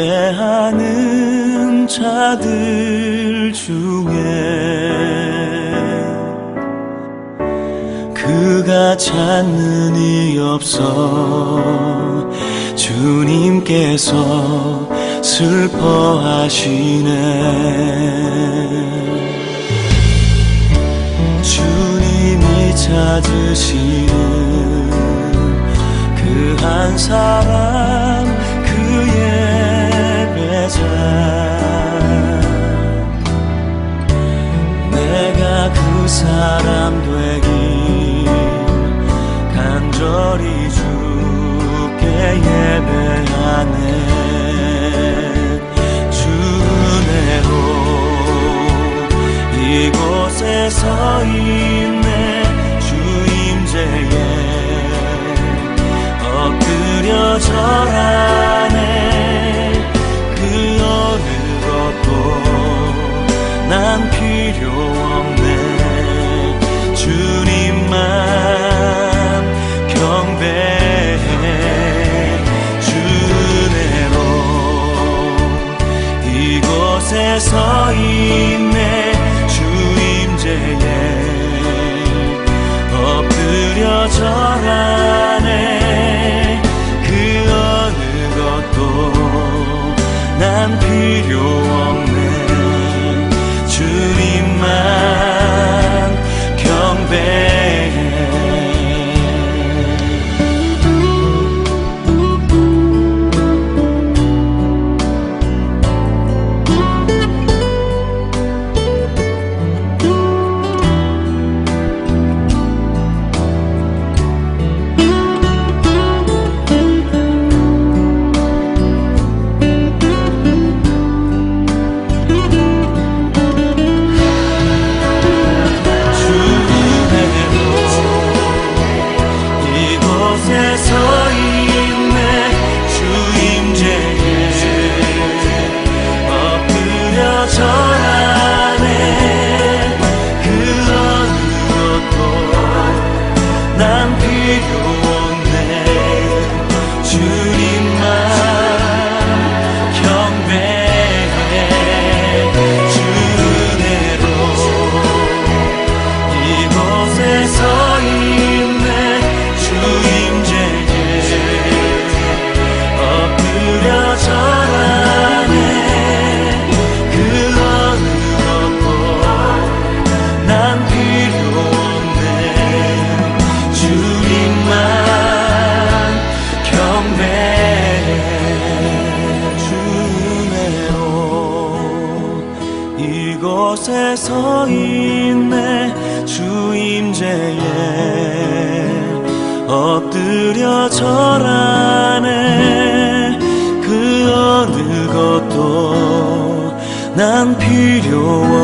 예배하는 자들 중에 그가 찾는 이 없어 주님께서 슬퍼하시네. 주님이 찾으시는 그 한 사람, 그 예배자, 내가 그 사람 되길 간절히 주께 예배하네. 주 은혜로 이곳에 서 있네. 주 임재에 엎드려 절하네. 그 어느 것도 난 필요 없네. 주님만 경배해. 주 은혜로 이곳에 서 있네. 주 임재에 엎드려 절하네. 난 필요 없네. 주님만 경배해. 이곳에 서 있네. 주 임재에 엎드려 절하네. 그 어느 것도 난 필요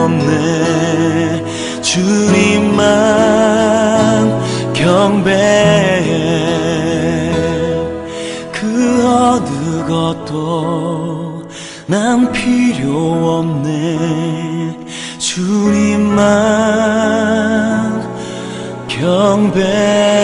없네. 주님만 경배해. 그 어느 것도 난 필요 없네. 주님만 경배해.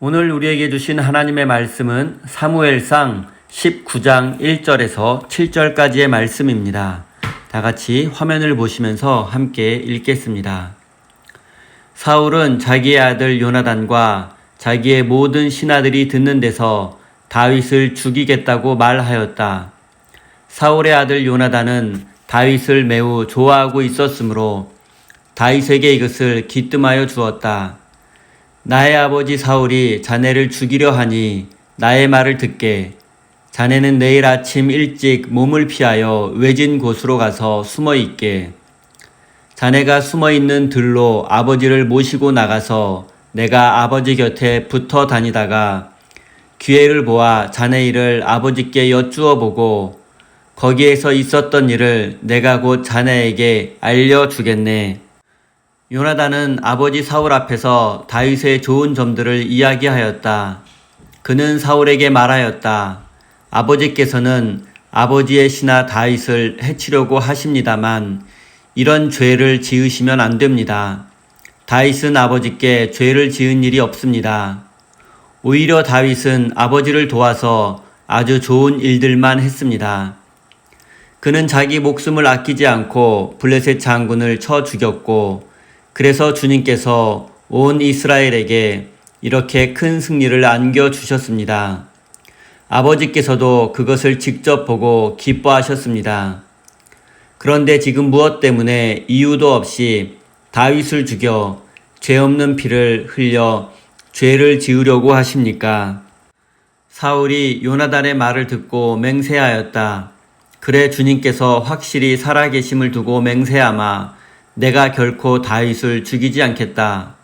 오늘 우리에게 주신 하나님의 말씀은 사무엘상 19장 1절에서 7절까지의 말씀입니다. 다 같이 화면을 보시면서 함께 읽겠습니다. 사울은 자기의 아들 요나단과 자기의 모든 신하들이 듣는 데서 다윗을 죽이겠다고 말하였다. 사울의 아들 요나단은 다윗을 매우 좋아하고 있었으므로 다윗에게 이것을 기뜸하여 주었다. 나의 아버지 사울이 자네를 죽이려 하니 나의 말을 듣게. 자네는 내일 아침 일찍 몸을 피하여 외진 곳으로 가서 숨어 있게. 자네가 숨어 있는 들로 아버지를 모시고 나가서 내가 아버지 곁에 붙어 다니다가 기회를 보아 자네 일을 아버지께 여쭈어 보고 거기에서 있었던 일을 내가 곧 자네에게 알려주겠네. 요나단은 아버지 사울 앞에서 다윗의 좋은 점들을 이야기하였다. 그는 사울에게 말하였다. 아버지께서는 아버지의 신하 다윗을 해치려고 하십니다만 이런 죄를 지으시면 안 됩니다. 다윗은 아버지께 죄를 지은 일이 없습니다. 오히려 다윗은 아버지를 도와서 아주 좋은 일들만 했습니다. 그는 자기 목숨을 아끼지 않고 블레셋 장군을 쳐 죽였고, 그래서 주님께서 온 이스라엘에게 이렇게 큰 승리를 안겨주셨습니다. 아버지께서도 그것을 직접 보고 기뻐하셨습니다. 그런데 지금 무엇 때문에 이유도 없이 다윗을 죽여 죄 없는 피를 흘려 죄를 지으려고 하십니까? 사울이 요나단의 말을 듣고 맹세하였다. 그래 주님께서 확실히 살아계심을 두고 맹세하마 내가 결코 다윗을 죽이지 않겠다.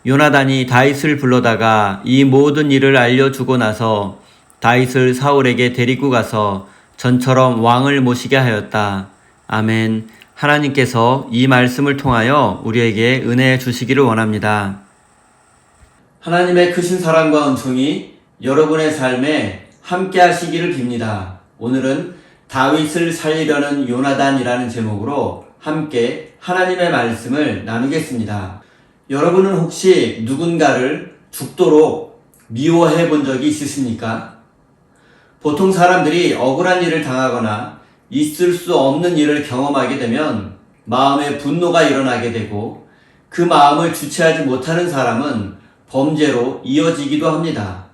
요나단이 다윗을 불러다가 이 모든 일을 알려주고 나서 다윗을 사울에게 데리고 가서 전처럼 왕을 모시게 하였다. 아멘. 하나님께서 이 말씀을 통하여 우리에게 은혜 주시기를 원합니다. 하나님의 크신 사랑과 은총이 여러분의 삶에 함께 하시기를 빕니다. 오늘은 다윗을 살리려는 요나단이라는 제목으로 함께 하나님의 말씀을 나누겠습니다. 여러분은 혹시 누군가를 죽도록 미워해 본 적이 있으십니까? 보통 사람들이 억울한 일을 당하거나 있을 수 없는 일을 경험하게 되면 마음에 분노가 일어나게 되고 그 마음을 주체하지 못하는 사람은 범죄로 이어지기도 합니다.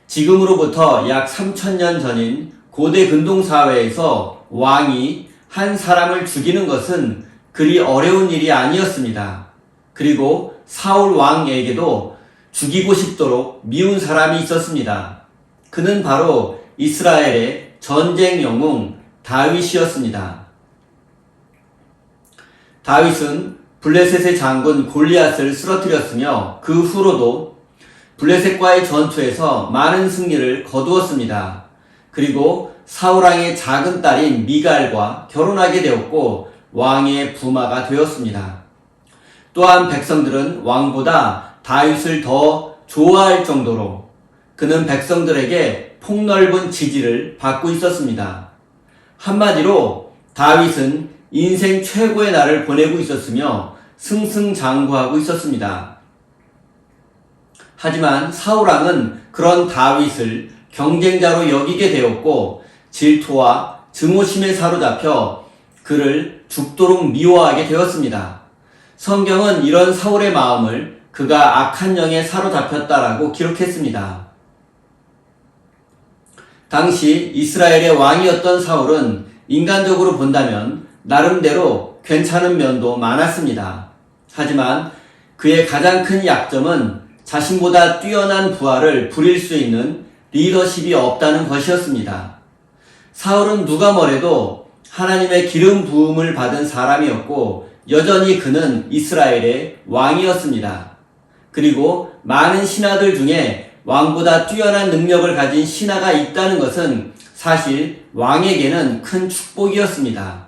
지금으로부터 약 3000년 전인 고대 근동사회에서 왕이 한 사람을 죽이는 것은 그리 어려운 일이 아니었습니다. 그리고 사울 왕에게도 죽이고 싶도록 미운 사람이 있었습니다. 그는 바로 이스라엘의 전쟁 영웅 다윗이었습니다. 다윗은 블레셋의 장군 골리앗을 쓰러뜨렸으며 그 후로도 블레셋과의 전투에서 많은 승리를 거두었습니다. 그리고 사울왕의 작은 딸인 미갈과 결혼하게 되었고 왕의 부마가 되었습니다. 또한 백성들은 왕보다 다윗을 더 좋아할 정도로 그는 백성들에게 폭넓은 지지를 받고 있었습니다. 한마디로 다윗은 인생 최고의 날을 보내고 있었으며 승승장구하고 있었습니다. 하지만 사울왕은 그런 다윗을 경쟁자로 여기게 되었고 질투와 증오심에 사로잡혀 그를 죽도록 미워하게 되었습니다. 성경은 이런 사울의 마음을 그가 악한 영에 사로잡혔다라고 기록했습니다. 당시 이스라엘의 왕이었던 사울은 인간적으로 본다면 나름대로 괜찮은 면도 많았습니다. 하지만 그의 가장 큰 약점은 자신보다 뛰어난 부하를 부릴 수 있는 리더십이 없다는 것이었습니다. 사울은 누가 뭐래도 하나님의 기름 부음을 받은 사람이었고 여전히 그는 이스라엘의 왕이었습니다. 그리고 많은 신하들 중에 왕보다 뛰어난 능력을 가진 신하가 있다는 것은 사실 왕에게는 큰 축복이었습니다.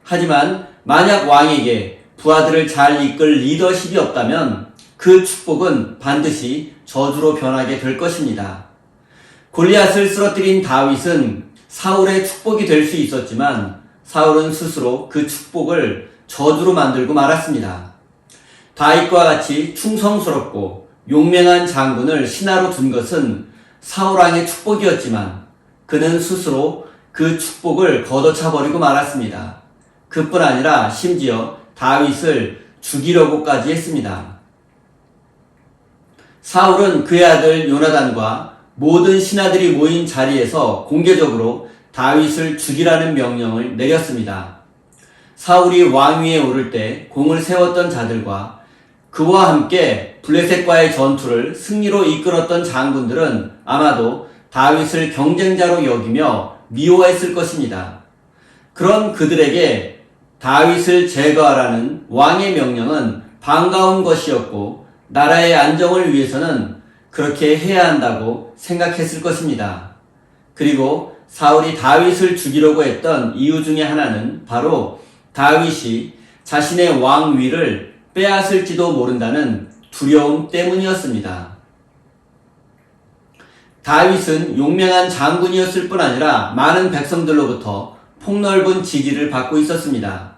하지만 만약 왕에게 부하들을 잘 이끌 리더십이 없다면 그 축복은 반드시 저주로 변하게 될 것입니다. 골리앗을 쓰러뜨린 다윗은 사울의 축복이 될 수 있었지만 사울은 스스로 그 축복을 저주로 만들고 말았습니다. 다윗과 같이 충성스럽고 용맹한 장군을 신하로 둔 것은 사울왕의 축복이었지만 그는 스스로 그 축복을 걷어차버리고 말았습니다. 그뿐 아니라 심지어 다윗을 죽이려고까지 했습니다. 사울은 그의 아들 요나단과 모든 신하들이 모인 자리에서 공개적으로 다윗을 죽이라는 명령을 내렸습니다. 사울이 왕위에 오를 때 공을 세웠던 자들과 그와 함께 블레셋과의 전투를 승리로 이끌었던 장군들은 아마도 다윗을 경쟁자로 여기며 미워했을 것입니다. 그런 그들에게 다윗을 제거하라는 왕의 명령은 반가운 것이었고 나라의 안정을 위해서는 그렇게 해야 한다고 생각했을 것입니다. 그리고 사울이 다윗을 죽이려고 했던 이유 중에 하나는 바로 다윗이 자신의 왕위를 빼앗을지도 모른다는 두려움 때문이었습니다. 다윗은 용맹한 장군이었을 뿐 아니라 많은 백성들로부터 폭넓은 지지를 받고 있었습니다.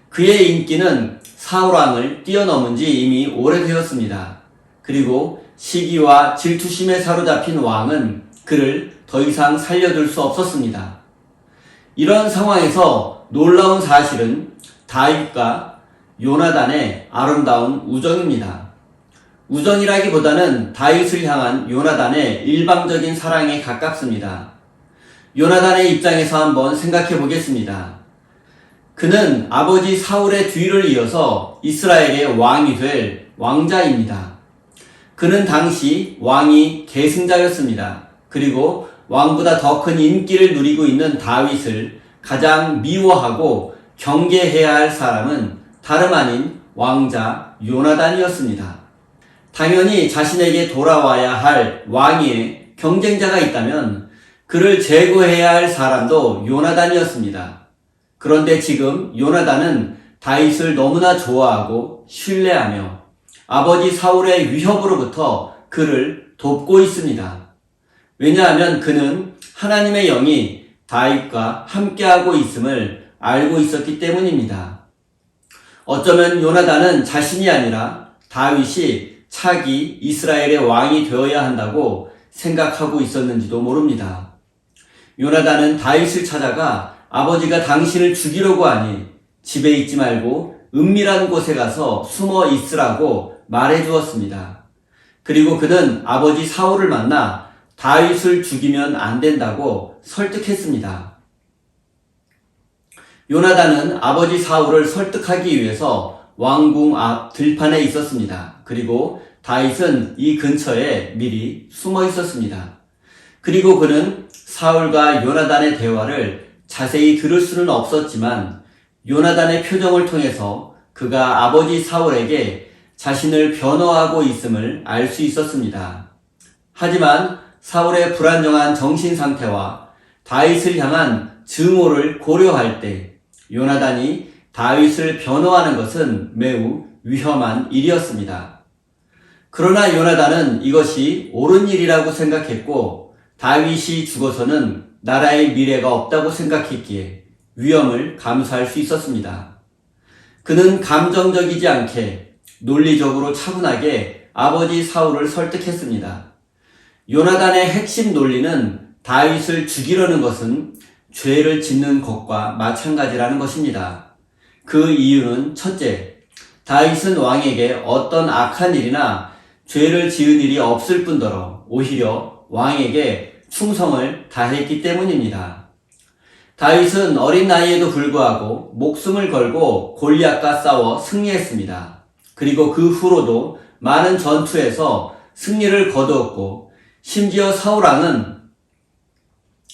그의 인기는 사울왕을 뛰어넘은 지 이미 오래되었습니다. 그리고 시기와 질투심에 사로잡힌 왕은 그를 더 이상 살려둘 수 없었습니다. 이런 상황에서 놀라운 사실은 다윗과 요나단의 아름다운 우정입니다. 우정이라기보다는 다윗을 향한 요나단의 일방적인 사랑에 가깝습니다. 요나단의 입장에서 한번 생각해 보겠습니다. 그는 아버지 사울의 뒤를 이어서 이스라엘의 왕이 될 왕자입니다. 그는 당시 왕이 계승자였습니다. 그리고 왕보다 더 큰 인기를 누리고 있는 다윗을 가장 미워하고 경계해야 할 사람은 다름 아닌 왕자 요나단이었습니다. 당연히 자신에게 돌아와야 할 왕위의 경쟁자가 있다면 그를 제거해야 할 사람도 요나단이었습니다. 그런데 지금 요나단은 다윗을 너무나 좋아하고 신뢰하며 아버지 사울의 위협으로부터 그를 돕고 있습니다. 왜냐하면 그는 하나님의 영이 다윗과 함께하고 있음을 알고 있었기 때문입니다. 어쩌면 요나단은 자신이 아니라 다윗이 차기 이스라엘의 왕이 되어야 한다고 생각하고 있었는지도 모릅니다. 요나단은 다윗을 찾아가 아버지가 당신을 죽이려고 하니 집에 있지 말고 은밀한 곳에 가서 숨어 있으라고 말해 주었습니다. 그리고 그는 아버지 사울을 만나 다윗을 죽이면 안 된다고 설득했습니다. 요나단은 아버지 사울을 설득하기 위해서 왕궁 앞 들판에 있었습니다. 그리고 다윗은 이 근처에 미리 숨어 있었습니다. 그리고 그는 사울과 요나단의 대화를 자세히 들을 수는 없었지만 요나단의 표정을 통해서 그가 아버지 사울에게 자신을 변호하고 있음을 알 수 있었습니다. 하지만 사울의 불안정한 정신 상태와 다윗을 향한 증오를 고려할 때 요나단이 다윗을 변호하는 것은 매우 위험한 일이었습니다. 그러나 요나단은 이것이 옳은 일이라고 생각했고 다윗이 죽어서는 나라의 미래가 없다고 생각했기에 위험을 감수할 수 있었습니다. 그는 감정적이지 않게 논리적으로 차분하게 아버지 사울을 설득했습니다. 요나단의 핵심 논리는 다윗을 죽이려는 것은 죄를 짓는 것과 마찬가지라는 것입니다. 그 이유는 첫째, 다윗은 왕에게 어떤 악한 일이나 죄를 지은 일이 없을 뿐더러 오히려 왕에게 충성을 다했기 때문입니다. 다윗은 어린 나이에도 불구하고 목숨을 걸고 골리앗과 싸워 승리했습니다. 그리고 그 후로도 많은 전투에서 승리를 거두었고 심지어 사울왕은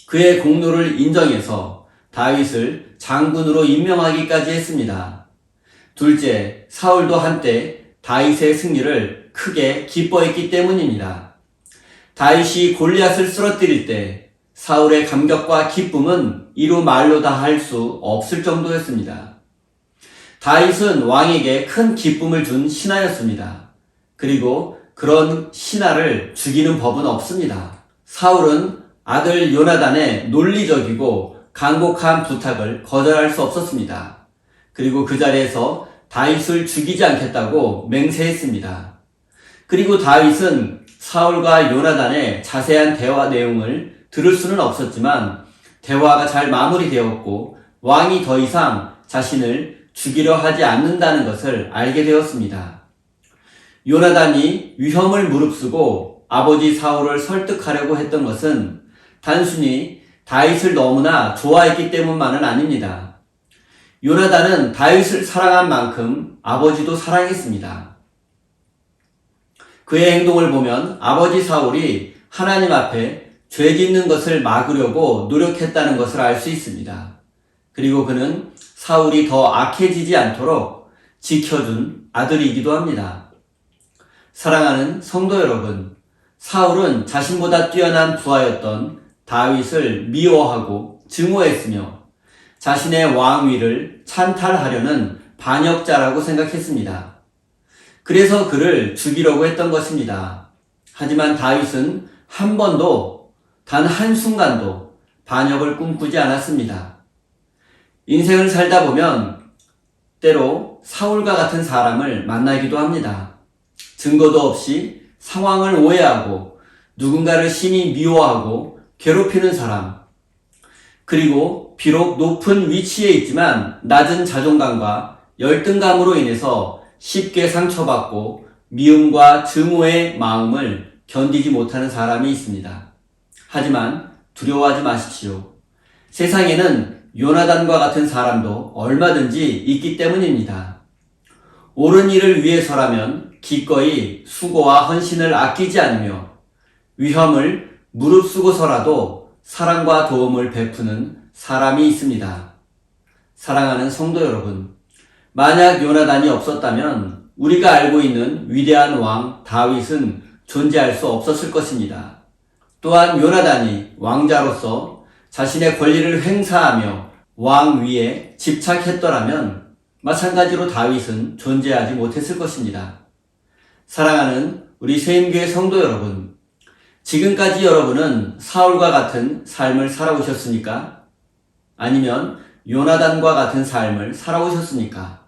그의 공로를 인정해서 다윗을 장군으로 임명하기까지 했습니다. 둘째, 사울도 한때 다윗의 승리를 크게 기뻐했기 때문입니다. 다윗이 골리앗을 쓰러뜨릴 때 사울의 감격과 기쁨은 이루 말로 다 할 수 없을 정도였습니다. 다윗은 왕에게 큰 기쁨을 준 신하였습니다. 그리고 그런 신하를 죽이는 법은 없습니다. 사울은 아들 요나단의 논리적이고 간곡한 부탁을 거절할 수 없었습니다. 그리고 그 자리에서 다윗을 죽이지 않겠다고 맹세했습니다. 그리고 다윗은 사울과 요나단의 자세한 대화 내용을 들을 수는 없었지만 대화가 잘 마무리되었고 왕이 더 이상 자신을 죽이려 하지 않는다는 것을 알게 되었습니다. 요나단이 위험을 무릅쓰고 아버지 사울을 설득하려고 했던 것은 단순히 다윗을 너무나 좋아했기 때문만은 아닙니다. 요나단은 다윗을 사랑한 만큼 아버지도 사랑했습니다. 그의 행동을 보면 아버지 사울이 하나님 앞에 죄 짓는 것을 막으려고 노력했다는 것을 알 수 있습니다. 그리고 그는 사울이 더 악해지지 않도록 지켜준 아들이기도 합니다. 사랑하는 성도 여러분, 사울은 자신보다 뛰어난 부하였던 다윗을 미워하고 증오했으며 자신의 왕위를 찬탈하려는 반역자라고 생각했습니다. 그래서 그를 죽이려고 했던 것입니다. 하지만 다윗은 한 번도, 단 한순간도 반역을 꿈꾸지 않았습니다. 인생을 살다 보면 때로 사울과 같은 사람을 만나기도 합니다. 증거도 없이 상황을 오해하고 누군가를 심히 미워하고 괴롭히는 사람, 그리고 비록 높은 위치에 있지만 낮은 자존감과 열등감으로 인해서 쉽게 상처받고 미움과 증오의 마음을 견디지 못하는 사람이 있습니다. 하지만 두려워하지 마십시오. 세상에는 요나단과 같은 사람도 얼마든지 있기 때문입니다. 옳은 일을 위해서라면 기꺼이 수고와 헌신을 아끼지 않으며 위험을 무릅쓰고서라도 사랑과 도움을 베푸는 사람이 있습니다. 사랑하는 성도 여러분, 만약 요나단이 없었다면 우리가 알고 있는 위대한 왕 다윗은 존재할 수 없었을 것입니다. 또한 요나단이 왕자로서 자신의 권리를 행사하며 왕 위에 집착했더라면 마찬가지로 다윗은 존재하지 못했을 것입니다. 사랑하는 우리 세임교회 성도 여러분, 지금까지 여러분은 사울과 같은 삶을 살아오셨습니까? 아니면 요나단과 같은 삶을 살아오셨습니까?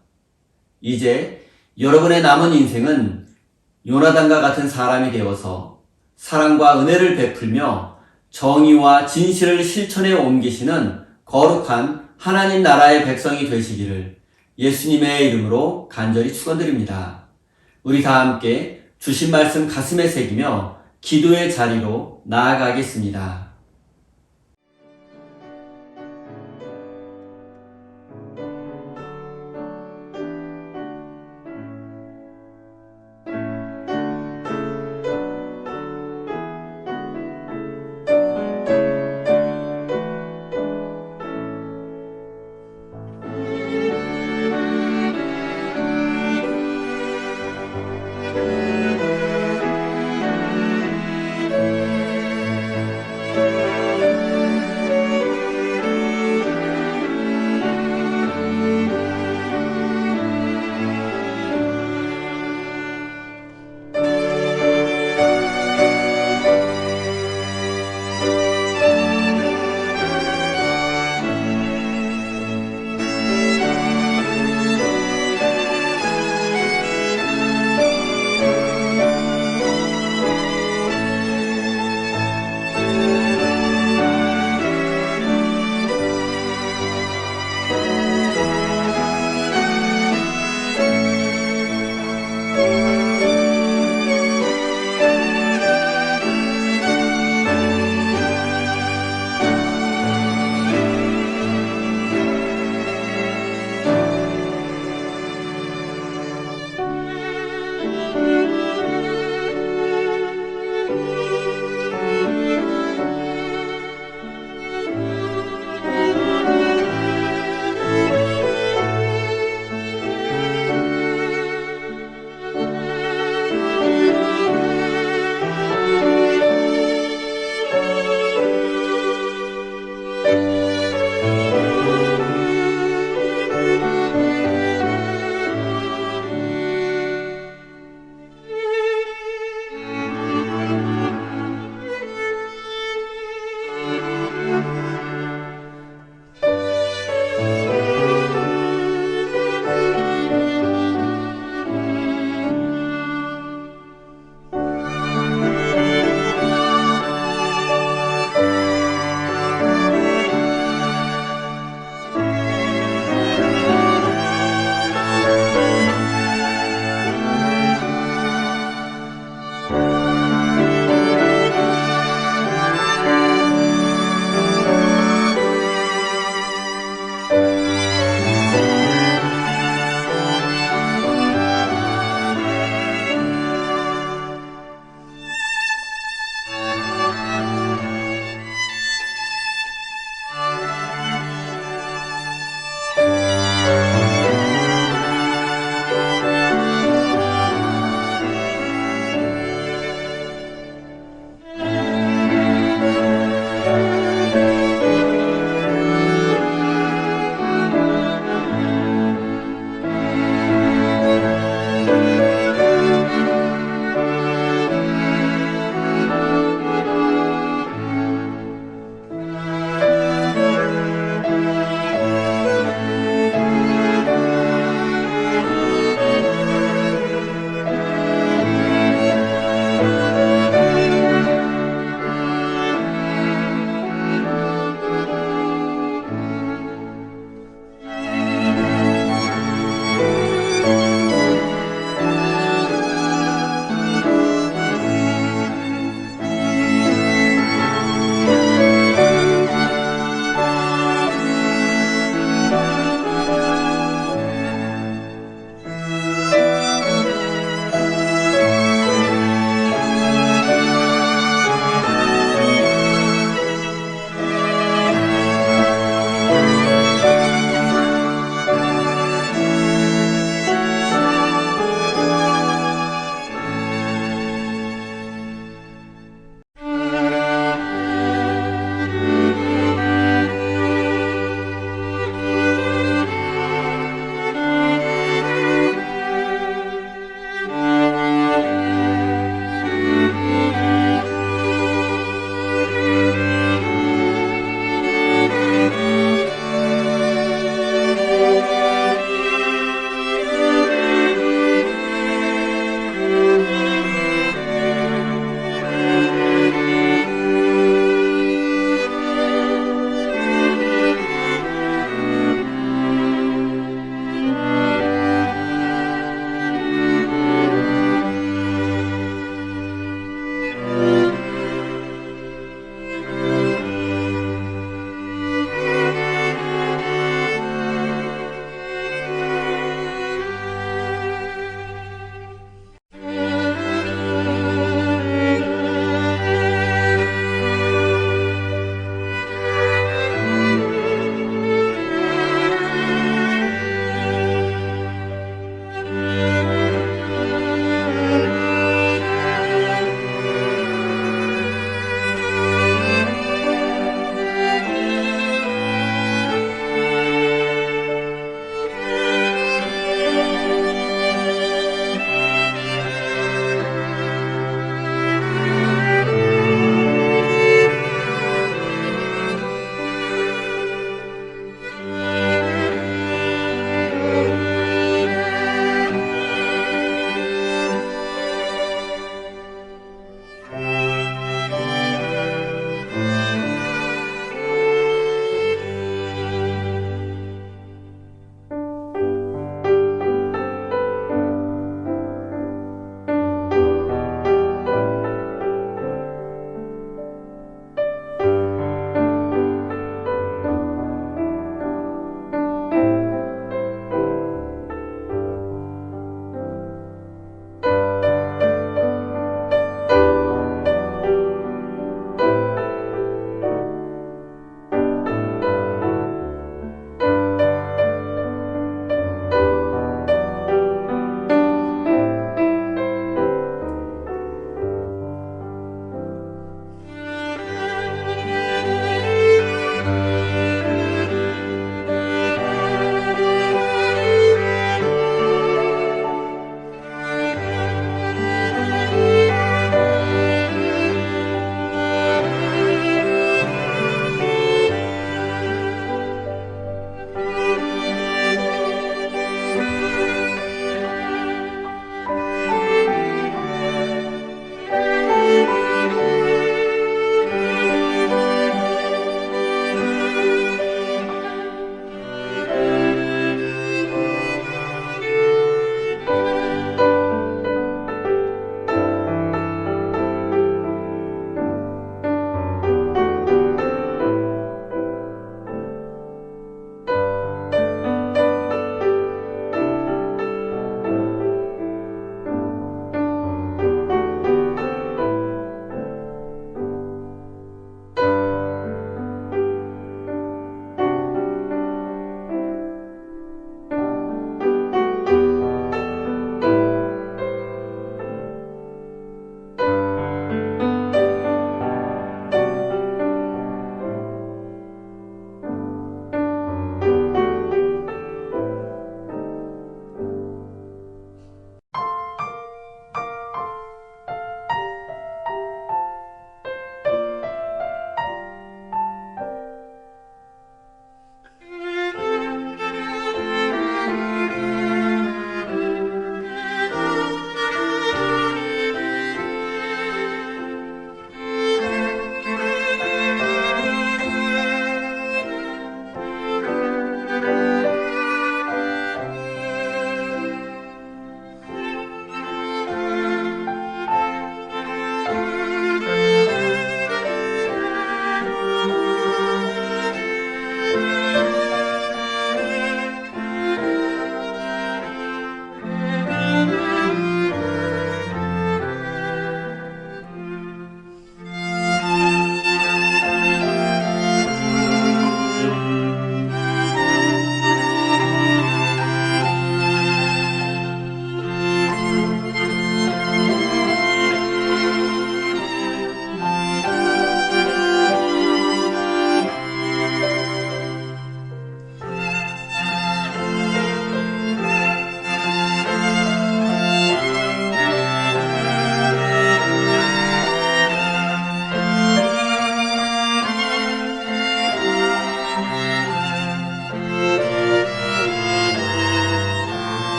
이제 여러분의 남은 인생은 요나단과 같은 사람이 되어서 사랑과 은혜를 베풀며 정의와 진실을 실천에 옮기시는 거룩한 하나님 나라의 백성이 되시기를 예수님의 이름으로 간절히 축원드립니다. 우리 다 함께 주신 말씀 가슴에 새기며 기도의 자리로 나아가겠습니다.